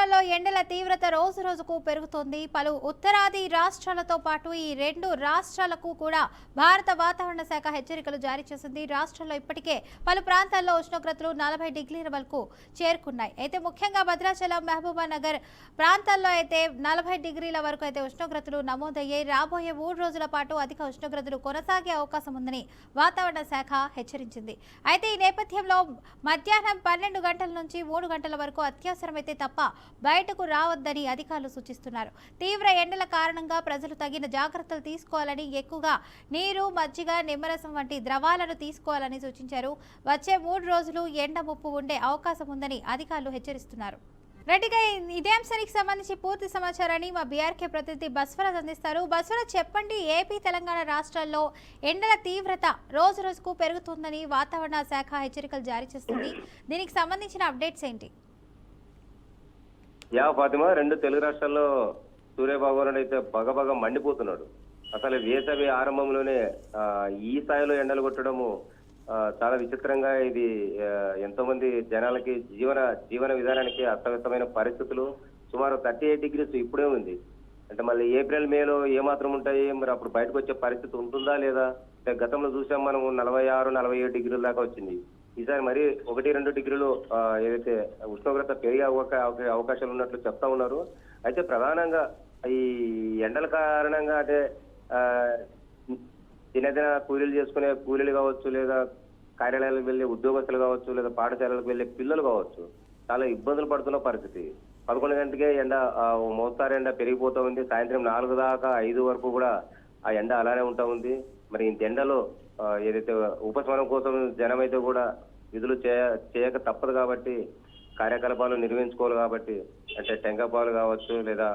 రాష్ట్రాల్లో ఎండల తీవ్రత రోజు రోజుకు పెరుగుతోంది. పలు ఉత్తరాది రాష్ట్రాలతో పాటు ఈ రెండు రాష్ట్రాలకు కూడా భారత వాతావరణ శాఖ హెచ్చరికలు జారీ చేసింది. రాష్ట్రంలో ఇప్పటికే పలు ప్రాంతాల్లో ఉష్ణోగ్రతలు 40 డిగ్రీల వరకు చేరుకున్నాయి. అయితే ముఖ్యంగా భద్రాచలం, మహబూబానగర్ ప్రాంతాల్లో అయితే 40 డిగ్రీల వరకు అయితే ఉష్ణోగ్రతలు నమోదయ్యాయి. రాబోయే 3 రోజుల పాటు అధిక ఉష్ణోగ్రతలు కొనసాగే అవకాశం ఉందని వాతావరణ శాఖ హెచ్చరించింది. అయితే ఈ నేపథ్యంలో మధ్యాహ్నం 12 గంటల నుంచి 3 గంటల వరకు అత్యవసరమైతే తప్ప బయటకు రావద్దని అధికారులు సూచిస్తున్నారు. తీవ్ర ఎండల కారణంగా ప్రజలు తగిన జాగ్రత్తలు తీసుకోవాలని, ఎక్కువగా నీరు, మజ్జిగ, నిమ్మరసం వంటి ద్రవాలను తీసుకోవాలని సూచించారు. వచ్చే 3 రోజులు ఎండ ముప్పు ఉండే అవకాశం ఉందని అధికారులు హెచ్చరిస్తున్నారు. రెడ్డిగా ఇదే అంశానికి సంబంధించి పూర్తి సమాచారాన్ని మా బీఆర్కే ప్రతినిధి బస్వరాజ్ అందిస్తారు. బస్వరాజ్, చెప్పండి, ఏపీ, తెలంగాణ రాష్ట్రాల్లో ఎండల తీవ్రత రోజు రోజుకు పెరుగుతుందని వాతావరణ శాఖ హెచ్చరికలు జారీ చేస్తుంది. దీనికి సంబంధించిన అప్డేట్స్ ఏంటి? ఫాతిమా, రెండు తెలుగు రాష్ట్రాల్లో సూర్యభగవానుడు అయితే బగబగ మండిపోతున్నాడు. అసలు వేసవి ఆరంభంలోనే ఈ స్థాయిలో ఎండలు కొట్టడము చాలా విచిత్రంగా, ఇది ఎంతో మంది జనాలకి జీవన విధానానికి అస్తవ్యస్తమైన పరిస్థితులు. సుమారు 38 డిగ్రీస్ ఇప్పుడే ఉంది. అంటే మళ్ళీ ఏప్రిల్, మేలో ఏమాత్రం ఉంటాయి, మరి అప్పుడు బయటకు వచ్చే పరిస్థితి ఉంటుందా లేదా? గతంలో చూసాం మనం 46, 47 డిగ్రీల దాకా వచ్చింది. ఈసారి మరి 1-2 డిగ్రీలు ఏదైతే ఉష్ణోగ్రత పెరిగే అవకాశాలు ఉన్నట్లు చెప్తా ఉన్నారు. అయితే ప్రధానంగా ఈ ఎండల కారణంగా అంటే దినదిన కూలీలు చేసుకునే కూలీలు కావచ్చు, లేదా కార్యాలయాలకు వెళ్లే ఉద్యోగస్తులు కావచ్చు, లేదా పాఠశాలలకు వెళ్లే పిల్లలు కావచ్చు, చాలా ఇబ్బందులు పడుతున్న పరిస్థితి. 11 గంటకే ఎండ, మోస్తారు ఎండ పెరిగిపోతూ ఉంది. సాయంత్రం 4 దాకా 5 వరకు కూడా ఆ ఎండ అలానే ఉంటా ఉంది. మరి ఇంత ఎండలో ఏదైతే ఉపశమనం కోసం జనం అయితే కూడా విధులు చేయక తప్పదు కాబట్టి, కార్యకలాపాలు నిర్వహించుకోవాలి కాబట్టి, అంటే టెంకాయపాలు కావచ్చు, లేదా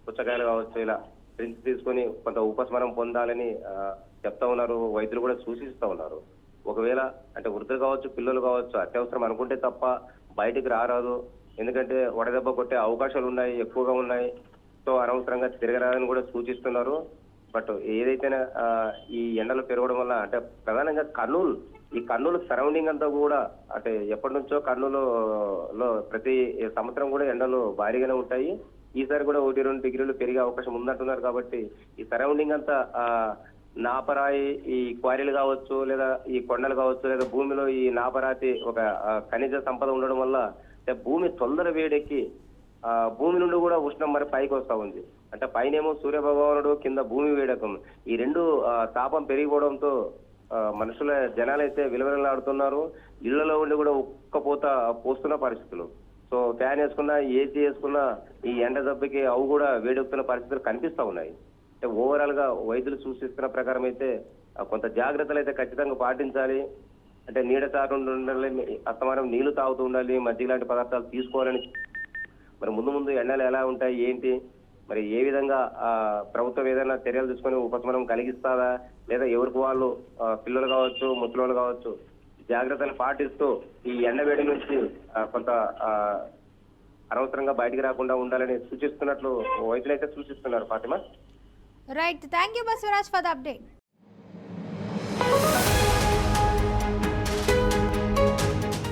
పుచ్చకాయలు కావచ్చు, ఇలా డ్రింక్స్ తీసుకొని కొంత ఉపశమనం పొందాలని చెప్తా ఉన్నారు. వైద్యులు కూడా సూచిస్తూ ఉన్నారు. ఒకవేళ అంటే వృద్ధులు కావచ్చు, పిల్లలు కావచ్చు, అత్యవసరం అనుకుంటే తప్ప బయటికి రారాదు. ఎందుకంటే వడదెబ్బ కొట్టే అవకాశాలు ఉన్నాయి, ఎక్కువగా ఉన్నాయి. సో అనవసరంగా తిరగరాదని కూడా సూచిస్తున్నారు. బట్ ఏదైతేనే ఈ ఎండలు పెరగడం వల్ల అంటే ప్రధానంగా కర్నూలు సరౌండింగ్ అంతా కూడా, అంటే ఎప్పటి నుంచో కర్నూలులో ప్రతి సంవత్సరం కూడా ఎండలు భారీగానే ఉంటాయి. ఈసారి కూడా 1-2 డిగ్రీలు పెరిగే అవకాశం ఉందంటున్నారు. కాబట్టి ఈ సరౌండింగ్ అంతా నాపరాయి, ఈ క్వారీలు కావచ్చు, లేదా ఈ కొండలు కావచ్చు, లేదా భూమిలో ఈ నాపరాతి ఒక ఖనిజ సంపద ఉండడం వల్ల భూమి తొందర వేడెక్కి భూమి నుండి కూడా ఉష్ణం మరి పైకి వస్తా ఉంది. అంటే పైనేమో సూర్యభగవానుడు, కింద భూమి వేడకం, ఈ రెండు తాపం పెరిగిపోవడంతో మనుషుల జనాలైతే విలవిలలాడుతున్నారు. ఇళ్లలో ఉండి కూడా ఉక్కపోత పోస్తున్న పరిస్థితులు. సో ఫ్యాన్ వేసుకున్నా, ఏసీ వేసుకున్నా ఈ ఎండ దెబ్బకి అవి కూడా వేడెక్కుతున్న పరిస్థితులు కనిపిస్తా ఉన్నాయి. అంటే ఓవరాల్ గా వైద్యులు సూచిస్తున్న ప్రకారం అయితే కొంత జాగ్రత్తలు అయితే ఖచ్చితంగా పాటించాలి. అంటే నీడ తాకుండా ఉండాలి, అస్తమానం నీళ్లు తాగుతూ ఉండాలి, మజ్జిగ లాంటి పదార్థాలు తీసుకోవాలని. మరి ముందు ఎండలు ఎలా ఉంటాయి ఏంటి, మరి ఏ విధంగా ప్రభుత్వం ఏదైనా చర్యలు తీసుకొని ఉపశమనం కలిగిస్తారా, లేదా ఎవరికి వాళ్ళు పిల్లలు కావచ్చు, ముసలోళ్ళు కావచ్చు జాగ్రత్తలు పాటిస్తూ ఈ ఎండవేడి నుంచి కొంత అనవసరంగా బయటికి రాకుండా ఉండాలని సూచిస్తున్నట్లు వైద్యులు అయితే సూచిస్తున్నారు. Fatima, right, thank you Baswaraj for the update.